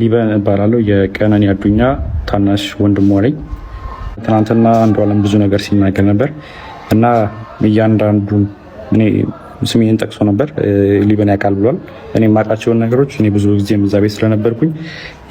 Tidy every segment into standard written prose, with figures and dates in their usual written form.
ሊበን እባላለሁ። የቀነኒ አዱኛ ታናሽ ወንድሟ ነኝ። ትናንትና አንዷለም ብዙ ነገር ሲናገር ነበር እና እያንዳንዱን እኔ ስሜን ጠቅሶ ነበር። ሊበን ያውቃል ብሏል። እኔ የማውቃቸውን ነገሮች እኔ ብዙ ጊዜ እዛ ቤት ስለነበርኩኝ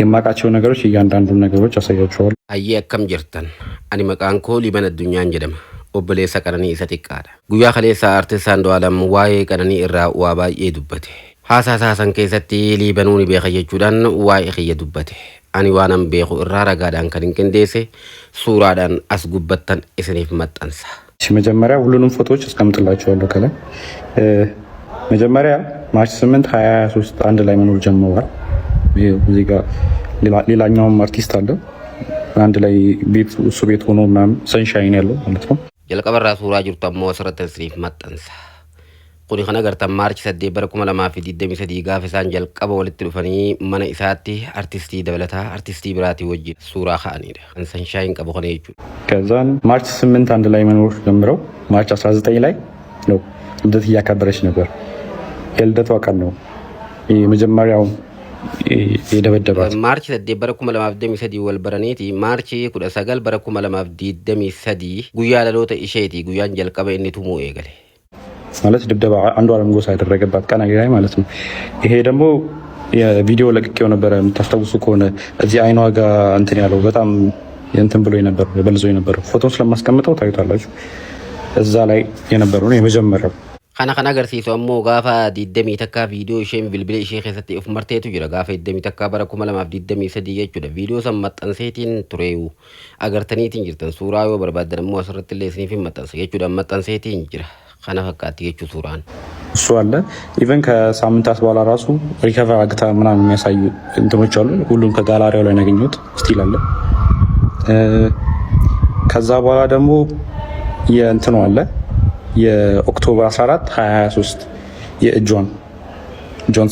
የማውቃቸውን ነገሮች እያንዳንዱን ነገሮች አሳያቸዋለሁ። አየ አከም ጅርተን አኒ መቃን ኮ ሊበን አዱኛን ጀደማ obboleessa Qananii isa xiqqaadha. Guyyaa kaleessa artist Andu'aalam waa'ee Qananii irraa waa baay'ee dubbate. Haasaa san keessatti liibanuu ni beeka jechuudhaan waa'ee kiyya dubbate. Ani waanan beeku irraa ragaadhaan kan hin qindeesse suuraadhaan as gubbattan isiniif maxxansa. መጀመሪያ ሁሉንም ፎቶዎች አስቀምጥላችኋለሁ ከላይ መጀመሪያ ማርች 8 2023 አንድ ላይ መኖር ጀምረዋል። እዚህ ጋር ሌላኛውም አርቲስት አለ አንድ ላይ ቤት እሱ ቤት ሆኖ ምናምን ሰንሻይን ያለው ማለት ነው። jalqabarraa suuraa jirtu ammoo asirratti isiniif maxxansa. Kuni kan agartan maarchi 8 bara 2023 gaafa isaan jalqaba walitti dhufanii mana isaatti artistii dabalataa artistii biraatii wajjin suuraa ka'anidha. Kan sanshaayinn qabu kana jechuudha. ከዛን ማርች 8 አንድ ላይ መኖር ጀምረው ማርች 19 ላይ ነው ልደት እያከበረች ነበር። የልደቷ ቀን ነው የመጀመሪያው የደበደባት ማርች 8 bara 2023 wal baraniiti maarchi 19 bara 2023 guyyaa dhaloota isheeti guyyaan jalqaba inni tumuu eegale ማለት ድብደባ አንዷለም ጎሳ ያደረገባት ቀን ላይ ማለት ነው። ይሄ ደግሞ የቪዲዮ ለቅቄው ነበር የምታስታውሱ ከሆነ እዚህ አይኗ ጋር እንትን ያለው በጣም እንትን ብሎ ነበር በልዞ ነበር ፎቶን ስለማስቀምጠው ታዩታላችሁ። እዛ ላይ የነበረው ነው የመጀመሪያው kana agarsiisu ammoo gaafa 20 takka viidiyoo isheen bilbila ishee keessatti of marteetu jira gaafa 20 takka bara 2023 jechuudha. Viidiyoo san maxxanseetiin tureewu agartaniitiin jirtan suuraa yoo barbaadan ammoo asirratti illee isiniif maxxansa jechuudha. maxxanseetiin jira kana fakkaatti jechuu suuraan እሱ አለ። ኢቨን ከሳምንታት በኋላ ራሱ ሪከቨር አግታ ምናምን የሚያሳዩ እንትኖች አሉ። ሁሉም ከጋላሪያው ላይ ያገኙት ስቲል አለ። ከዛ በኋላ ደግሞ የእንትኑ አለ የኦክቶበር 14 2023 የጆን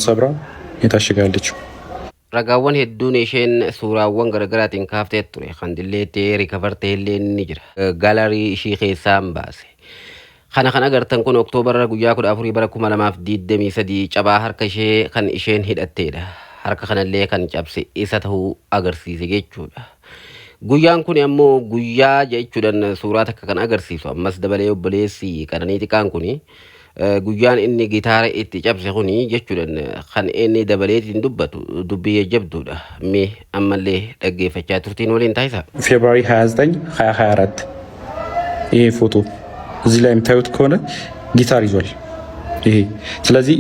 ሰብራ የታሸጋለችው ragaawwan hedduun isheen suuraawwan garaagaraatiin kaaftee ture kan dilleettee rikavartee illee ni jira gaalarii ishii keessaan baase. Kana kan agartan kun oktoobar guyyaa 14 bara 2023 cabaa harka ishee kan isheen hidhatteedha. Harka kanallee kan cabse isa ta'uu agarsiise jechuudha. Guyyaan kun ammoo guyyaa jechuudhaan suuraa takka kan agarsiisu ammas dabalee obboleessi Qananii xiqqaan kuni guyyaan inni gitaara itti cabse kuni jechuudhaan kan inni dabaleetiin dubbatu dubbii jabduudha. Mee ammallee dhaggeeffachaa turtiin waliin taasisa. ፌብሩዋሪ 29 2024 ይሄ ፎቶ እዚህ ላይ የምታዩት ከሆነ ጊታር ይዟል ይሄ። ስለዚህ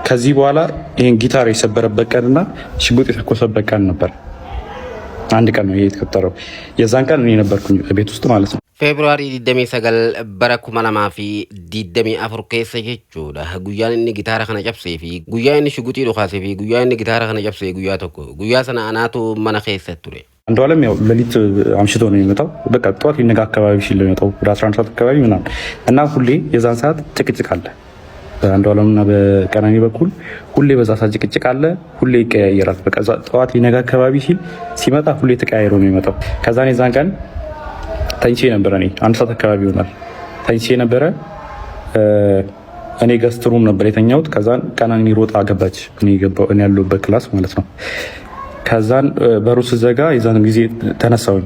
ከዚህ በኋላ ይሄን ጊታር የሰበረበት ቀንና ሽጉጥ የተኮሰበት ቀን ነበር። አንድ ቀን ነው የተከተረው። የዛን ቀን እኔ ነበርኩኝ ቤት ውስጥ ማለት ነው። ፌብሩዋሪ 29 bara 2024 keessa jechuudha. Guyyaan inni gitaara kana cabsee fi guyyaa inni shuguxii dhukaasee fi guyyaa inni gitaara kana cabsee guyyaa tokko. Guyyaa sana anaatu mana keessa ture. አንዷለም ያው ሌሊት አምሽቶ ነው የሚመጣው። በቃ ጠዋት ይነጋ አካባቢ ሲል ነው የሚመጣው ወደ 11 ሰዓት አካባቢ ምናምን እና ሁሌ የዛን ሰዓት ጭቅጭቅ አለ በአንዷለምና በቀነኒ በኩል ሁሌ በዛ ሰዓት ጭቅጭቅ አለ። ሁሌ ይቀያየራል። በቃ ጠዋት ይነጋ አካባቢ ሲል ሲመጣ ሁሌ ተቀያይሮ ነው የሚመጣው። ከዛ ነው የዛን ቀን ተኝቼ ነበር። እኔ አንድ ሰዓት አካባቢ ይሆናል ተኝቼ ነበረ። እኔ ገስት ሩም ነበር የተኛሁት። ከዛን ቀነኒ ሮጣ ገባች። እኔ ያለሁበት ክላስ ማለት ነው። ከዛን በሩ ስዘጋ የዛን ጊዜ ተነሳሁኝ።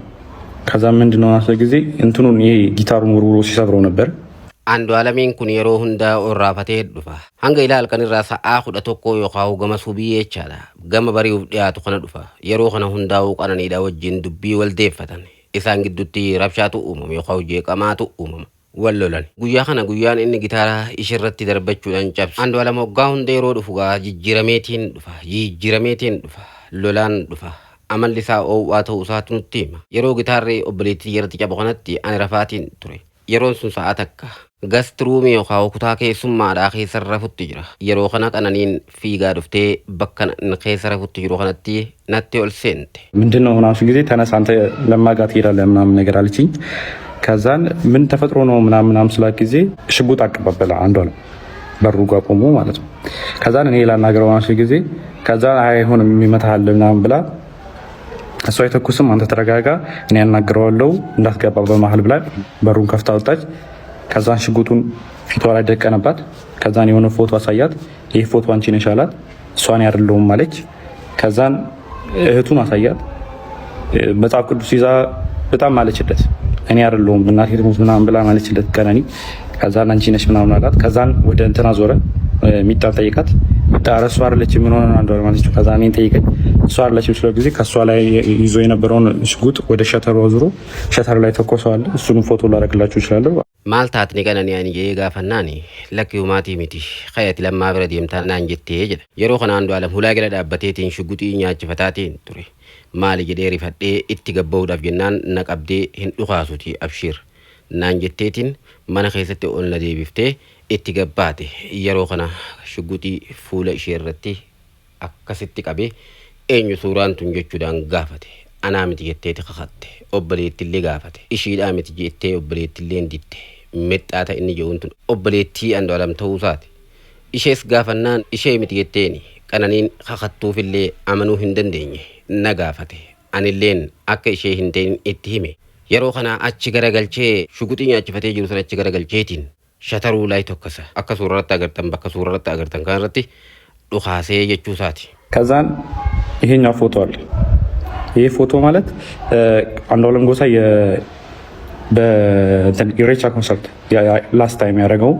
ከዛን ምንድነው አስለ ጊዜ እንትኑን ይሄ ጊታሩን ወርውሮ ሲሰብረው ነበር። Andu'aalamiin kun yeroo hundaa orraafatee dhufa. Hanga ilaalkan irraa sa'aa 11 yookaan gama subii jechaadha. Gama bari'uuf dhiyaatu kana dhufa. Yeroo kana hundaa'uu Qananiidha wajjin dubbii wal deeffatan. Isaan gidduutti rabshaatu uumama yookaan jeeqamaatu uumama. Wal lolan. Guyyaa kana guyyaan inni gitaara ishirratti darbachuudhaan cabse. Andu'aalam waggaa hunda yeroo dhufu jijjiirameetiin dhufa. Lolaan dhufa. Amalli isaa oowwaa ta'uu isaatu nutti hima. Yeroo gitaarri obboleettii irratti cabu kanatti ani rafaatiin ture. Yeroon sun sa'a takka gastruumii yookaan kutaa keessummaadhaa keessa rafutti jira. Yeroo kana Qananiin fiigaa dhuftee bakka keessa rafutti jiru kanatti natti ol seente. ምንድነው ምናምን ጊዜ ተነሳ አንተ ለማጋ ትሄዳለህ ምናምን ነገር አለችኝ። ከዛን ምን ተፈጥሮ ነው ምናምን ስላት ጊዜ ሽጉጥ አቀባበለ አንዷለም በሩ ጋር ቆሞ ማለት ነው። ከዛን እኔ ላናገረው ማለት ጊዜ ከዛን አይሆንም የሚመታሃል ምናምን ብላ እሷ አይተኩስም አንተ ተረጋጋ እኔ ያናግረዋለሁ እንዳትገባ በመሃል ብላ በሩን ከፍታ ወጣች። ከዛን ሽጉጡን ፊቷ ላይ ደቀነባት። ከዛን የሆነ ፎቶ አሳያት። ይሄ ፎቶ አንቺ ነሽ አላት። እሷን አይደለሁም አለች። ከዛን እህቱን አሳያት። መጽሐፍ ቅዱስ ይዛ በጣም ማለችለት። እኔ አይደለሁም እናቴ ትሙት ምናምን ብላ ማለችለት ቀነኒ። ከዛን አንቺ ነሽ ምናምን አላት። ከዛን ወደ እንትና ዞረ። ሚጣን ጠይቃት። ሚጣ እሷ አይደለች ምን ሆነ አንዷ ማለት ነው። ከዛ እኔን ጠይቀኝ እሷ አይደለች ስለ ጊዜ ከሷ ላይ ይዞ የነበረውን ሽጉጥ ወደ ሸተሩ አዙሮ ሸተር ላይ ተኮሰዋል። እሱንም ፎቶ ላደርግላችሁ እችላለሁ። ማልታት ኒቀነኒ ያኒ ጋፈናኒ ለኪው ማቲ ሚቲ ኸየት ለማ ብረድ የምታና እንጀቴ ጀለ የሮ ከና አንዱ ዓለም ሁላ ገለ ዳበቴቲን ሽጉጢ ኛች ፈታቴን ቱሬ ማል ጀዴሪ ፈዴ ኢትገበው ዳፍ ጀናን ነቀብዴ ህንዱኻሱቲ አብሺር ናንጀቴቲን ማነ ኸይሰቴ ኦንላ ዴቢፍቴ ኢትገባቴ የሮ ከና ሽጉጢ ፉለ ሸረቲ አከስቲ ቀቤ ኤኙ ሱራን ቱንጀቹዳን ጋፈቴ አናምት ጀቴቲ ኸኸቴ ኦበሌትሊ ጋፈቴ ኢሺዳ ምት ጀቴ ኦበሌትሊ እንዲቴ መጣታ እኒ ጀውንቱን ኦበሌቲ አንዱ ዓለም ተውሳት ኢሼስ ጋፈናን ኢሼ ምት ጀቴኒ ቀነኒን ኸኸቱፍሌ አመኑ ህንደንደኝ ነጋፈቴ አንሌን አከ ኢሼ ህንደን ኢትሂሜ የሮ ከና አቺ ገረገልቼ ሽጉጢኛ አጭፈቴ ጅሩ ሰረች ገረገልቼቲን ሸተሩ ላይ ተከሰ አከ ሱረረታ አገርተን በከ ሱረረታ አገርተን ካረቲ ዱኻሴ የቹሳቲ ከዛን ይሄኛው ፎቶ አለ። ይሄ ፎቶ ማለት አንዷለም ጎሳ በኢሬቻ ኮንሰርት ላስት ታይም ያደረገው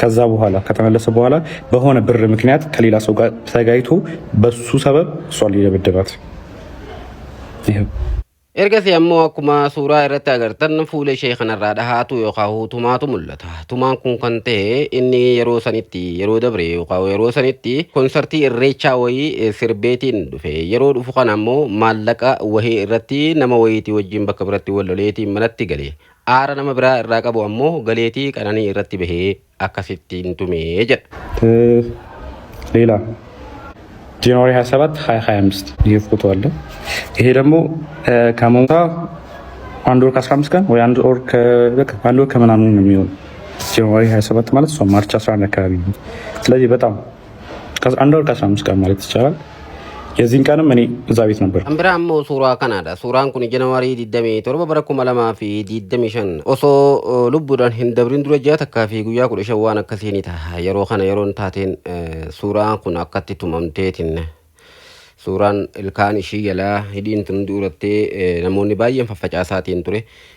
ከዛ በኋላ ከተመለሰ በኋላ በሆነ ብር ምክንያት ከሌላ ሰው ጋር ተጋይቶ በሱ ሰበብ እሷ ሊደበደባት ergasi ammoo akkuma suuraa irratti agartan fuula ishee kanarraa dhahaatu yookaan tumaatu mul'ata. Tumaan kun kan ta'e inni yeroo sanitti yeroo dabre yookaan yeroo sanitti konsertii irreechaa wayii sirbeetiin dhufe. Yeroo dhufu kan ammoo maallaqa wahii irratti nama wayiitii wajjin bakka biratti walloleetiin manatti gale. Aara nama biraa irraa qabu ammoo galeetii qananii irratti bahee akkasittiin tumee jedha. ሌላ ጃንዋሪ 27 2025 ይሄ ፎቶ አለ። ይሄ ደግሞ ከሞታ አንድ ወር ከ15 ቀን ወይ አንድ ወር ከምናምን ነው የሚሆነው። ጃንዋሪ 27 ማለት ነው ማርች 11 አካባቢ ነው። ስለዚህ በጣም አንድ ወር ከ15 ቀን ማለት ይቻላል። የዚህን ቀንም እኔ እዛ ቤት ነበር። አምብራሞ ሱራ ካናዳ ሱራን ኩን ጃንዋሪ ዲደሜ ቶርባ በረኩ መለማ ፊ ዲደሜሽን ኦሶ ሉቡዳን ህንደብሪን ዱረጃ ተካፊ ጉያ ኩለ ሸዋን አከሲኒታ የሮ ኸነ የሮን ታቴን ሱራን ኩን አከቲ ቱመምቴቲን ሱራን ኢልካን ኢሺ የላ ሂዲን ቱን ዱረቴ ነሞኒ ባየን ፈፈጫሳቲን ቱሬ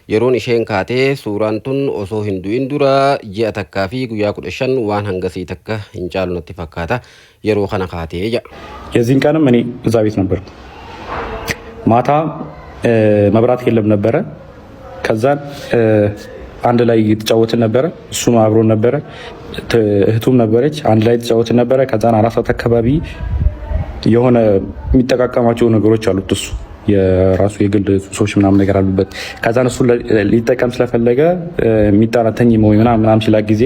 የሮን ኢሼን ካቴ ሱራን ቱን ኦሶ ሂንዱን ዱራ ጂአ ተካፊ ጉያ ኩለ ሸን ዋን ሀንገሲ ተካ እንጫሉ ነቲ ፈካታ የሮ ኸነ ካቴ ያ የዚህን ቀንም እኔ እዛ ቤት ነበር። ማታ መብራት የለም ነበረ። ከዛን አንድ ላይ የተጫወትን ነበረ። እሱም አብሮን ነበረ። እህቱም ነበረች። አንድ ላይ የተጫወትን ነበረ። ከዛን 4 ሰዓት አካባቢ የሆነ የሚጠቃቀማቸው ነገሮች አሉት። እሱ የራሱ የግል ሱሶች ምናምን ነገር አሉበት። ከዛን እሱ ሊጠቀም ስለፈለገ የሚጣራተኝ ምናምን ሲላ ጊዜ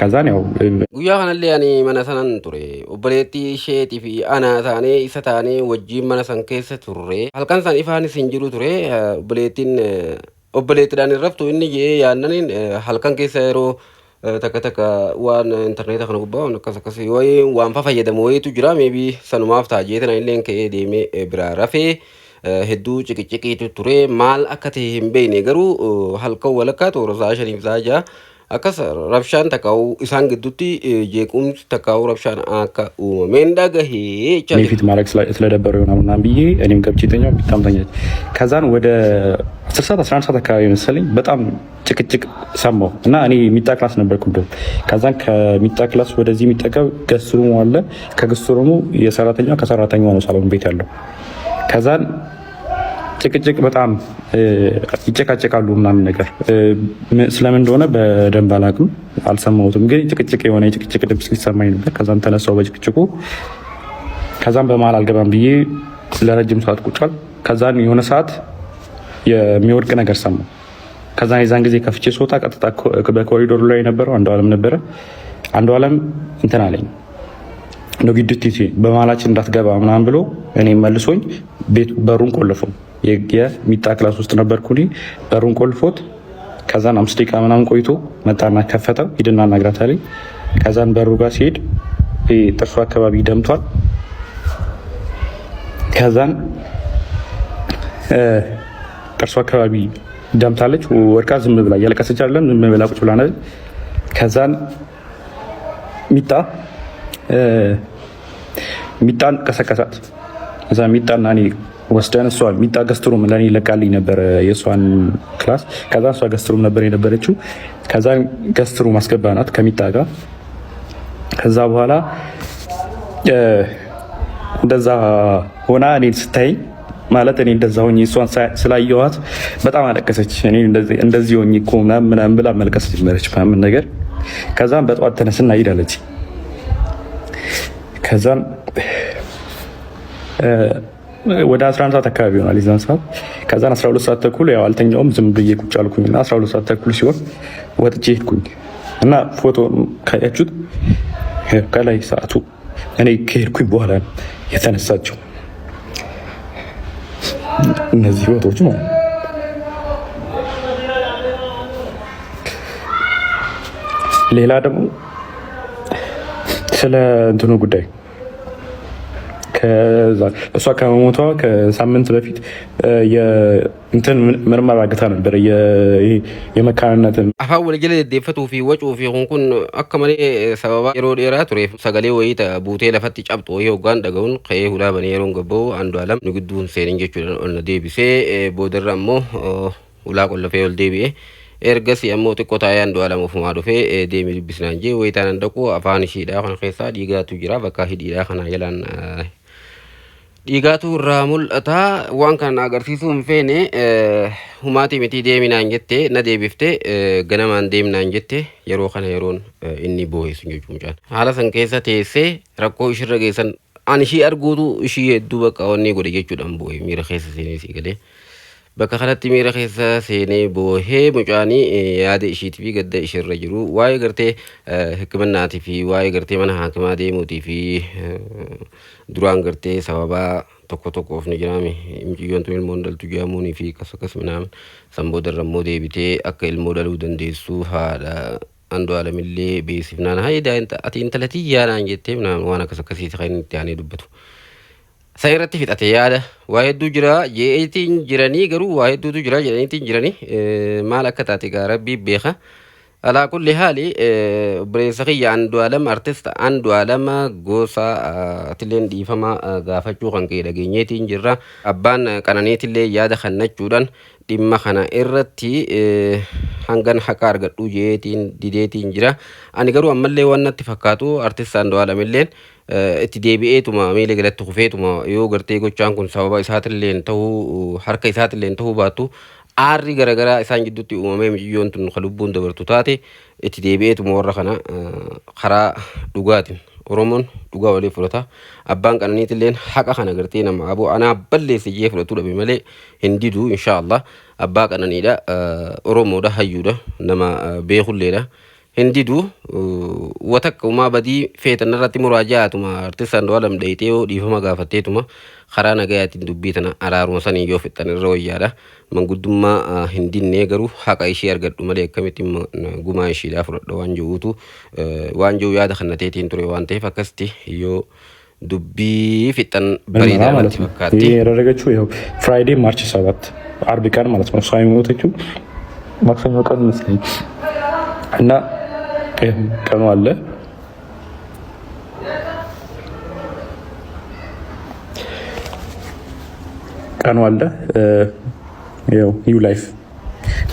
ከዛን ያው ጉያ ካናለ ያኔ መነሰናን ቱሬ ኦበሌቲ ሼቲ ፊ አና ታኔ ኢሰታኔ ወጂ መነሰን ከሰ ቱሬ አልካን ሳን ኢፋኒ ሲንጅሩ ቱሬ ኦበሌቲ ዳን ረፍቱ እኒ ያነን halkan keessa yeroo takka takka waan internet kana gubbaa akkasakasi way waan fayyadamu wayitu jira maybe sanumaaf taajeetan illeen ka'ee deemee biraa rafee hedduu ciqiciqiitu ture maal akka ta'e hin beekne garuu halkan walakkaa toora saa shaniif saa ja'a akkas rabshaan takkaa'u isaan gidduutti jeequmsi takkaa'u rabshaan akka uumameen dhagahee ፊት ማድረግ ስለደበረው ነው ምናምን ብዬ እኔም ገብቼ ተኛው። በጣም ተኛች። ከዛን ወደ 10 ሰዓት 11 ሰዓት አካባቢ መሰለኝ በጣም ጭቅጭቅ ሰማሁ እና እኔ ሚጣ ክላስ ነበርኩ። ከዛን ከሚጣ ክላስ ወደዚህ የሚጠቀም ገስሩ አለ። ከገስሩሙ የሰራተኛው ከሰራተኛው ነው ሳሎን ቤት ያለው። ከዛን ጭቅጭቅ በጣም ይጨቃጨቃሉ ምናምን ነገር ስለምን እንደሆነ በደንብ አላውቅም፣ አልሰማሁትም። ግን ጭቅጭቅ የሆነ የጭቅጭቅ ድምፅ ሊሰማኝ ነበር። ከዛን ተነሳው በጭቅጭቁ። ከዛን በመሀል አልገባም ብዬ ለረጅም ሰዓት ቁጭ አልኩ። ከዛን የሆነ ሰዓት የሚወድቅ ነገር ሰማሁ። ከዛን የዛን ጊዜ ከፍቼ ስወጣ ቀጥታ በኮሪዶሩ ላይ የነበረው አንዷለም ነበረ። አንዷለም እንትን አለኝ ነው ግድት በመሀላችን እንዳትገባ ምናምን ብሎ እኔ መልሶኝ ቤት በሩን ቆልፈው የሚጣ ክላስ ውስጥ ነበርኩ እኔ። በሩን ቆልፎት ከዛን 5 ደቂቃ ምናምን ቆይቶ መጣና ከፈተው ሂድና አናግራት አለኝ። ከዛን በሩ ጋር ሲሄድ ጥርሱ አካባቢ ደምቷል። ከዛን ጥርሱ አካባቢ ደምታለች። ወርቃ ዝም ብላ እያለቀሰች አይደለም፣ ዝም ብላ ቁጭ ብላ ነው። ከዛን ሚጣን ቀሰቀሳት። እዛ ሚጣና እኔ ወስደን እሷ ሚጣ ገስትሩም ለኔ ለቃልኝ ነበር የእሷን ክላስ። ከዛ እሷ ገስትሩም ነበር የነበረችው። ከዛ ገስትሩም አስገባናት ከሚጣ ጋር። ከዛ በኋላ እንደዛ ሆና እኔን ስታይ ማለት እኔ እንደዛ ሆኜ እሷን ስላየኋት በጣም አለቀሰች። እኔ እንደዚህ ሆኜ እኮ ምናምን ብላ መልቀስ ጀመረች ምናምን ነገር። ከዛም በጠዋት ተነስና ሄዳለች። ከዛም ወደ 11 ሰዓት አካባቢ ይሆናል የዛን ሰዓት። ከዛን 12 ሰዓት ተኩል ያው አልተኛውም ዝም ብዬ ቁጭ አልኩኝና 12 ሰዓት ተኩል ሲሆን ወጥቼ ሄድኩኝ እና ፎቶ ካያችሁት ከላይ ሰዓቱ እኔ ከሄድኩኝ በኋላ የተነሳቸው እነዚህ ፎቶዎች ነው። ሌላ ደግሞ ስለ እንትኑ ጉዳይ እሷ ከመሞቷ ከሳምንት በፊት እንትን ምርመራ አግታ ነበር የመካንነት አፋን ወለጀለ ደፈቱ ፊ ወጩ ፊ ሁንኩን አከመሌ ሰበባ የሮ ዴራ ቱሬ ሰገሌ ወይተ ቡቴ ለፈት ጫብጦ ይወጋን ደገውን ከይ ሁላ በኔሮን ገበው አንዱ አለም ንግዱን ሴን እንጀቹ ኦነ ዴቢሴ ቦደራሞ ሁላ ቆለፈ ወል ዴቢኤ ኤርገስ የሞ ጥቆታ አንዱ አለም ፉማ ዶፌ ዴሚ ቢስናንጂ ወይታን እንደቁ አፋን ሺዳ ሆነ ኸሳ ዲጋቱ ጅራ በካ ሂዲዳ ኸና የላን dhiigaatu irraa mul'ata. Waan kana agarsiisuu hin feene humaatii miti deeminaan jette na deebifte ganamaan deemnaan jette yeroo kana yeroon inni boo'eessu jechuun haala san keessa teessee rakkoo ishirra geessan ani ishii arguutu ishii hedduu bakka wanni godhe jechuudhaan boo'e miira keessa seenee si galee bakka kanatti miira keessa seenee boo'ee mucaanii yaada ishiitii fi gadda ishirra jiru waa'ee gartee hikimannaatii fi waa'ee gartee mana haakimaa deemuutii fi duraan gartee sababa tokko tokkoof ni jiraame imjiyyoon tun ilmoon dhaltu jaamuunii fi akkas minaamin samboo darrammoo deebitee akka ilmoo dhaluu dandeessu haadha andu alamillee beesifnaan hayda ati intalatii yaadaan jettee minaamin waan akkasiiti kan itti aanee dubbatu. Sayirratti fixate yaada waa hedduu jira jeetiin jiranii garuu waa hedduutu jira jedhaniitiin jiranii maal akka taate gaa rabbii beeka. على كل حال بريسخي عنده علم أرتست عنده علم غوسا تلين دي فما غافتشو خان كيدا جينيتين جرا أبان كانانيت اللي يادا خنّت جودان ديما خنا إرتي هنغان حكار غتو جيتين ديديتين جرا أنا قرو أمالي وانا تفكاتو أرتست عنده علم اللين اتدابئي توما ميلي غلط تخفي توما يو غرتي غوچان كون سببا إسات اللين تهو حركة إسات اللين تهو باتو aarri garagara isaan gidduutti uumamee miciyyoon tun kalubbuun dabartu taate itti deebi'eetuma warra kana karaa dhugaatiin Oromoon dhugaa walii fudhata. Abbaan qananiitilleen haqa kana gartee nama aboo anaa balleesse jee fudhatu dhabe malee hin didu inshaallah. Abbaa qananiidha Oromoodha hayyuudha nama beekulleedha. Hindidu watakka umaa badii feetan irratti muraajaatuma artistaan dwalam dheeyitee dhiifama gaafatteetuma karaa nagayaatiin dubbii tana araaruma sanii yoo fixan irra wayyaadha. Manguddummaa hin dinnee garuu haqa ishee argadhu malee akkamitti gumaa isheedhaa fudhadha waan jiruutu waan jiru yaada kannateetiin ture waan ta'eef akkasitti yoo dubbii fixan bareedaa natti fakkaatti. ያደረገችው ይኸው ፍራይዴ ማርች 7 አርብ ቀን ማለት ነው። እሷ የሞተችው ማክሰኞ ቀን መስለኝ እና ቀኑ አለ ያው ኒው ላይፍ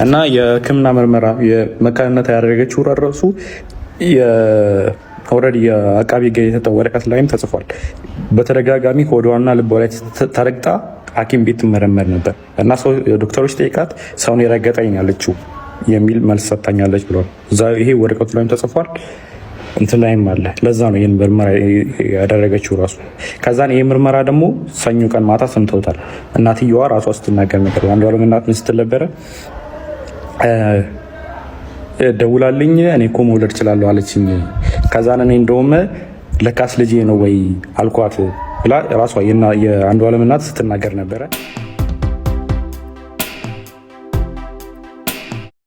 እና የሕክምና ምርመራ የመካንነት ያደረገችው ራሱ ኦልሬዲ የአቃቢ ሕግ የተሰጠው ወረቀት ላይም ተጽፏል። በተደጋጋሚ ሆዷና ልቧ ላይ ተረግጣ ሐኪም ቤት ትመረመር ነበር እና ዶክተሮች ጠይቃት ሰውን የረገጠኝ ያለችው የሚል መልስ ሰጥታኛለች ብሏል። ይሄ ወረቀቱ ላይም ተጽፏል እንትን ላይም አለ። ለዛ ነው ይሄን ምርመራ ያደረገችው ራሱ። ከዛን ይሄ ምርመራ ደግሞ ሰኞ ቀን ማታ ሰምተውታል። እናትየዋ ራሷ ስትናገር ነበር። አንዷለም እናት ምን ስትል ነበረ? ደውላልኝ እኔ እኮ መውለድ እችላለሁ አለችኝ። ከዛን እኔ እንደውም ለካስ ልጄ ነው ወይ አልኳት ብላ ራሷ የአንዷለም እናት ስትናገር ነበረ።